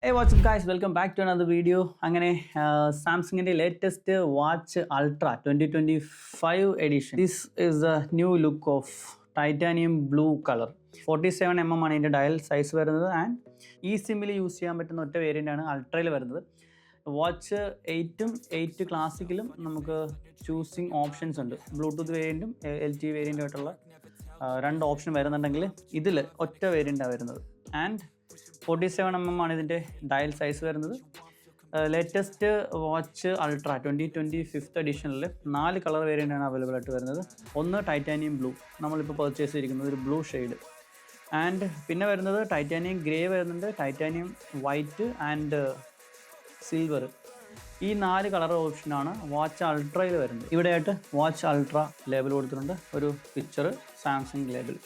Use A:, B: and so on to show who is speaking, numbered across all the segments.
A: Hey, what's up guys? Welcome back to another video. അങ്ങനെ സാംസങ്ങിൻ്റെ latest watch ultra 2025 edition. This is the new look of titanium blue colour. 47mm ആണ് ഇതിൻ്റെ dial size വരുന്നത് and ഈ സിമ്മിൽ use ചെയ്യാൻ പറ്റുന്ന ഒറ്റ വേരിയൻ്റാണ് അൾട്രയിൽ വരുന്നത്. വാച്ച് 8ഉം 8 ക്ലാസിക്കലും നമുക്ക് ചൂസിങ് ഓപ്ഷൻസ് ഉണ്ട്. ബ്ലൂടൂത്ത് വേരിയൻറ്റും LTE വേരിയൻറ്റും ആയിട്ടുള്ള രണ്ട് ഓപ്ഷൻ വരുന്നുണ്ടെങ്കിൽ ഇതിൽ ഒറ്റ വേരിയൻ്റാണ് വരുന്നത്. ആൻഡ് 47mm ആണ് ഇതിൻ്റെ ഡയൽ സൈസ് വരുന്നത്. ലേറ്റസ്റ്റ് വാച്ച് അൾട്ര 2025 എഡിഷനിൽ 4 കളർ വേരിയൻ്റാണ് അവൈലബിൾ ആയിട്ട് വരുന്നത്. ഒന്ന് ടൈറ്റാനിയം ബ്ലൂ, നമ്മളിപ്പോൾ പർച്ചേസ് ചെയ്തിരിക്കുന്നത് ഒരു ബ്ലൂ ഷെയ്ഡ്. ആൻഡ് പിന്നെ വരുന്നത് ടൈറ്റാനിയം ഗ്രേ വരുന്നുണ്ട്, ടൈറ്റാനിയം വൈറ്റ് ആൻഡ് സിൽവർ. ഈ 4 കളർ ഓപ്ഷനാണ് വാച്ച് അൾട്രയിൽ വരുന്നത്. ഇവിടെയായിട്ട് വാച്ച് അൾട്ര ലേബൽ കൊടുത്തിട്ടുണ്ട്, ഒരു പിക്ചർ സാംസങ് ലേബൽ.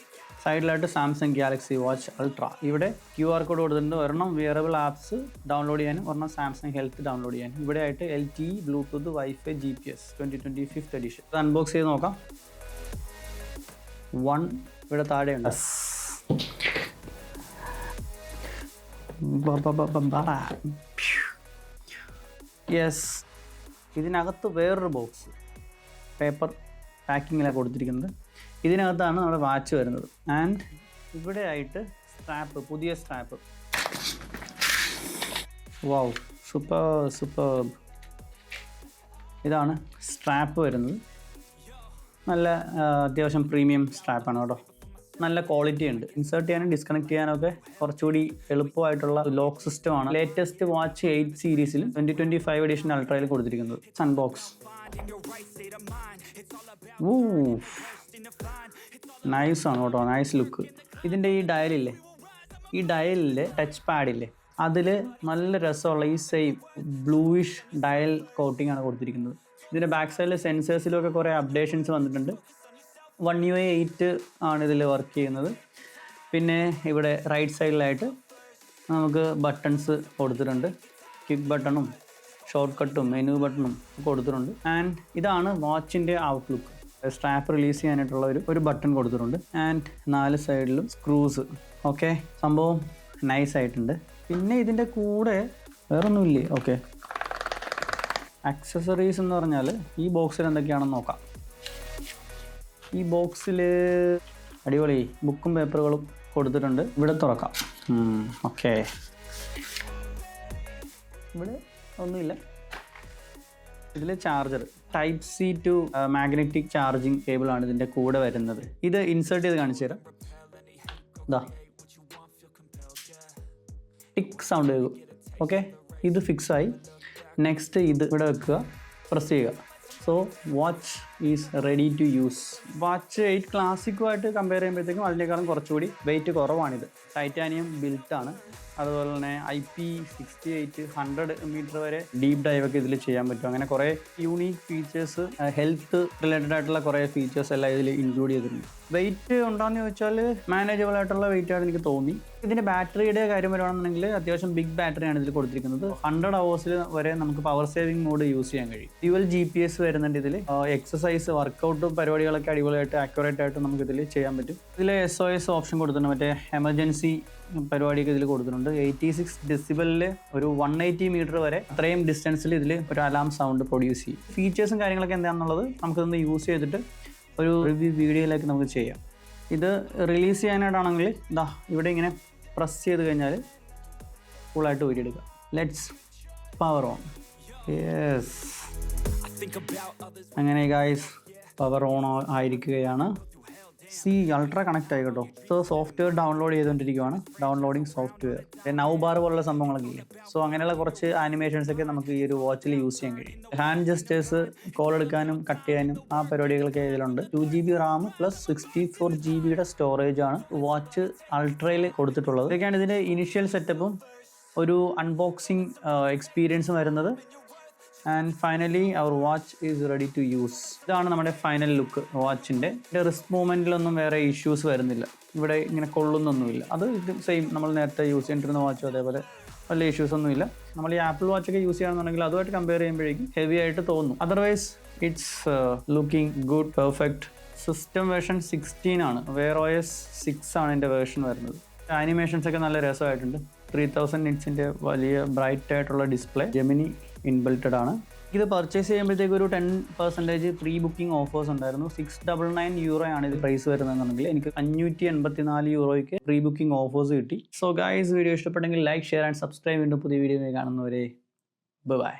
A: സൈഡിലായിട്ട് സാംസങ് ഗാലക്സി വാച്ച് അൾട്ര. ഇവിടെ QR കോഡ് കൊടുത്തിട്ടുണ്ട്. ഒരെണ്ണം വിയറബിൾ ആപ്സ് ഡൗൺലോഡ് ചെയ്യാനും ഒരെണ്ണം സാംസങ് ഹെൽത്ത് ഡൗൺലോഡ് ചെയ്യാനും. ഇവിടെ ആയിട്ട് LTE, Bluetooth, wifi, GPS 2025 edition. ഇത് അൺബോക്സ് ചെയ്ത് നോക്കാം. 1 ഇവിടെ താഴെയുണ്ട്. യെസ്, ഇതിനകത്ത് വേറൊരു ബോക്സ് പേപ്പർ പാക്കിങ്ങിലാണ് കൊടുത്തിരിക്കുന്നത്. ഇതിനകത്താണ് നമ്മുടെ വാച്ച് വരുന്നത്. ആൻഡ് ഇവിടെ ആയിട്ട് സ്ട്രാപ്പ്, പുതിയ സ്ട്രാപ്പ്. Wow, super. ഇതാണ് സ്ട്രാപ്പ് വരുന്നത്. നല്ല അത്യാവശ്യം പ്രീമിയം സ്ട്രാപ്പാണ് കേട്ടോ. നല്ല ക്വാളിറ്റി ഉണ്ട്. ഇൻസേർട്ട് ചെയ്യാനും ഡിസ്കണക്ട് ചെയ്യാനൊക്കെ കുറച്ചുകൂടി എളുപ്പമായിട്ടുള്ള ലോക്ക് സിസ്റ്റമാണ് ലേറ്റസ്റ്റ് വാച്ച് 8 സീരീസിലും 2025 എഡിഷൻ അൾട്രയിൽ കൊടുത്തിരിക്കുന്നത്. അൺബോക്സ്. നൈസ് ആണ് കേട്ടോ, നൈസ് ലുക്ക്. ഇതിൻ്റെ ഈ ഡയലില്ലേ, ഈ ഡയലിലെ ടച്ച് പാഡില്ലേ, അതിൽ നല്ല രസമുള്ള ഈ സെയിം ബ്ലൂയിഷ് ഡയൽ കോട്ടിംഗ് ആണ് കൊടുത്തിരിക്കുന്നത്. ഇതിൻ്റെ ബാക്ക് സൈഡിൽ സെൻസേഴ്സിലൊക്കെ കുറേ അപ്ഡേഷൻസ് വന്നിട്ടുണ്ട്. One UI 8 ആണ് ഇതിൽ വർക്ക് ചെയ്യുന്നത്. പിന്നെ ഇവിടെ റൈറ്റ് സൈഡിലായിട്ട് നമുക്ക് ബട്ടൺസ് കൊടുത്തിട്ടുണ്ട്. കിക്ക് ബട്ടണും ഷോർട്ട് കട്ടും മെനു ബട്ടണും കൊടുത്തിട്ടുണ്ട്. ആൻഡ് ഇതാണ് വാച്ചിൻ്റെ ഔട്ട്ലുക്ക്. സ്ട്രാപ്പ് റിലീസ് ചെയ്യാനായിട്ടുള്ള ഒരു ബട്ടൺ കൊടുത്തിട്ടുണ്ട്. ആൻഡ് 4 സൈഡിലും സ്ക്രൂസ്. ഓക്കെ, സംഭവം നൈസായിട്ടുണ്ട്. പിന്നെ ഇതിൻ്റെ കൂടെ വേറൊന്നുമില്ലേ? ഓക്കെ, ആക്സസറീസ് എന്ന് പറഞ്ഞാൽ ഈ ബോക്സിൽ എന്തൊക്കെയാണെന്ന് നോക്കാം. ഈ ബോക്സിൽ അടിപൊളി ബുക്കും പേപ്പറുകളും കൊടുത്തിട്ടുണ്ട്. ഇവിടെ തുറക്കാം. ഓക്കെ, ഇവിടെ ഒന്നുമില്ല. ഇതിൽ charger, Type-C to magnetic charging കേബിളാണ് ഇതിൻ്റെ കൂടെ വരുന്നത്. ഇത് ഇൻസേർട്ട് ചെയ്ത് കാണിച്ചു തരാം. ഇതാ ടിക്ക് സൗണ്ട് കേൾക്കും. ഓക്കെ, ഇത് ഫിക്സായി. നെക്സ്റ്റ് ഇത് ഇവിടെ വെക്കുക, പ്രസ് ചെയ്യുക. So watch is ready to use. Watch 8 ക്ലാസിക്കുമായിട്ട് കമ്പയർ ചെയ്യുമ്പോഴത്തേക്കും അതിനേക്കാളും കുറച്ചുകൂടി വെയിറ്റ് കുറവാണിത്. ടൈറ്റാനിയം ബിൽറ്റാണ്. അതുപോലെ തന്നെ IP68 100 മീറ്റർ വരെ ഡീപ്പ് ഡൈവ് ഒക്കെ ഇതിൽ ചെയ്യാൻ പറ്റും. അങ്ങനെ കുറേ യൂണീക്ക് ഫീച്ചേഴ്സ്, ഹെൽത്ത് റിലേറ്റഡ് ആയിട്ടുള്ള കുറേ ഫീച്ചേഴ്സ് എല്ലാം ഇതിൽ ഇൻക്ലൂഡ് ചെയ്തിട്ടുണ്ട്. വെയിറ്റ് ഉണ്ടോയെന്ന് ചോദിച്ചാൽ മാനേജബിൾ ആയിട്ടുള്ള വെയിറ്റ് ആയിട്ട് എനിക്ക് തോന്നി. ഇതിൻ്റെ ബാറ്ററിയുടെ കാര്യം വരുവാണെന്നുണ്ടെങ്കിൽ അത്യാവശ്യം ബിഗ് ബാറ്ററിയാണ് ഇതിൽ കൊടുത്തിരിക്കുന്നത്. 100 hours വരെ നമുക്ക് പവർ സേവിങ് മോഡ് യൂസ് ചെയ്യാൻ കഴിയും. ഡ്യുവൽ GPS വരുന്നുണ്ട് ഇതിൽ. എക്സസൈസ്, വർക്കൗട്ട് പരിപാടികളൊക്കെ അടിപൊളിയായിട്ട് ആക്യുറേറ്റ് ആയിട്ട് നമുക്ക് ഇതിൽ ചെയ്യാൻ പറ്റും. ഇതിൽ SOS ഓപ്ഷൻ കൊടുത്തിട്ടുണ്ട്. മറ്റേ എമർജൻസി പരിപാടിയൊക്കെ ഇതിൽ കൊടുത്തിട്ടുണ്ട്. 86 decibel ഒരു 180 മീറ്റർ വരെ അത്രയും ഡിസ്റ്റൻസിൽ ഇതിൽ ഒരു അലാം സൗണ്ട് പ്രൊഡ്യൂസ് ചെയ്യും. ഫീച്ചേഴ്സും കാര്യങ്ങളൊക്കെ എന്താണെന്നുള്ളത് നമുക്കിതൊന്ന് യൂസ് ചെയ്തിട്ട് ഒരു റിവ്യൂ വീഡിയോയിലേക്ക് നമുക്ക് ചെയ്യാം. ഇത് റിലീസ് ചെയ്യാനായിട്ടാണെങ്കിൽ ഇതാ ഇവിടെ ഇങ്ങനെ പ്രസ് ചെയ്ത് കഴിഞ്ഞാൽ ഫുള്ളായിട്ട് ഊരിയെടുക്കുക. Let's power on. യെസ്, അങ്ങനെ ഗൈസ് പവർ ഓൺ ആയിരിക്കുകയാണ്. അൾട്ര കണക്ട് ആയി കേട്ടോ. സോ സോഫ്റ്റ്വെയർ ഡൗൺലോഡ് ചെയ്തുകൊണ്ടിരിക്കുകയാണ്. ഡൗൺലോഡിങ് സോഫ്റ്റ്വെയർ, നൗ ബാർ പോലുള്ള സംഭവങ്ങളൊക്കെ ഇല്ല. സോ അങ്ങനെയുള്ള കുറച്ച് ആനിമേഷൻസ് ഒക്കെ നമുക്ക് ഈ ഒരു വാച്ചിൽ യൂസ് ചെയ്യാൻ കഴിയും. ഹാൻഡ് ജസ്റ്റേഴ്സ്, കോൾ എടുക്കാനും കട്ട് ചെയ്യാനും ആ പരിപാടികളൊക്കെ ഇതിലുണ്ട്. 2GB RAM plus 64GB storage ആണ് വാച്ച് അൾട്രയിൽ കൊടുത്തിട്ടുള്ളത്. ഇതൊക്കെയാണ് ഇതിൻ്റെ ഇനിഷ്യൽ സെറ്റപ്പും ഒരു അൺബോക്സിങ് എക്സ്പീരിയൻസും വരുന്നത്. And finally our watch is ready to use. ഇതാണ് നമ്മുടെ ഫൈനൽ ലുക്ക് വാച്ചിൻ്റെ. റിസ്ക് മൂവ്മെൻറ്റിലൊന്നും വേറെ ഇഷ്യൂസ് വരുന്നില്ല. ഇവിടെ ഇങ്ങനെ കൊള്ളുന്നൊന്നുമില്ല. അത് ഇത് സെയിം നമ്മൾ നേരത്തെ യൂസ് ചെയ്തിരുന്ന വാച്ചും അതേപോലെ വലിയ ഇഷ്യൂസ് ഒന്നുമില്ല. നമ്മൾ ഈ ആപ്പിൾ വാച്ചൊക്കെ യൂസ് ചെയ്യുകയാണെന്നുണ്ടെങ്കിൽ അതുമായിട്ട് കമ്പയർ ചെയ്യുമ്പോഴേക്കും ഹെവി ആയിട്ട് തോന്നും. Otherwise it's looking good, perfect. System version 16 ആണ്. Wear OS 6 ആണ് എൻ്റെ വേർഷൻ വരുന്നത്. ആനിമേഷൻസ് ഒക്കെ നല്ല രസമായിട്ടുണ്ട്. 3000 നിറ്റ്സിൻ്റെ വലിയ ബ്രൈറ്റ് ആയിട്ടുള്ള ഡിസ്പ്ലേ, ജെമിനി ഇൻബിൽറ്റഡ് ആണ്. ഇത് പർച്ചേസ് ചെയ്യുമ്പോഴത്തേക്ക് ഒരു 10% പ്രീ ബുക്കിംഗ് ഓഫേഴ്സ് ഉണ്ടായിരുന്നു. €699 ആണ് ഇത് പ്രൈസ് വരുന്നതെന്നുണ്ടെങ്കിൽ എനിക്ക് €584 പ്രീ ബുക്കിംഗ് ഓഫേഴ്സ് കിട്ടി. സോ ഗൈസ്, വീഡിയോ ഇഷ്ടപ്പെട്ടെങ്കിൽ ലൈക്ക്, ഷെയർ ആൻഡ് സബ്സ്ക്രൈബ്. വീണ്ടും പുതിയ വീഡിയോ കാണുന്നവരെ ബൈ.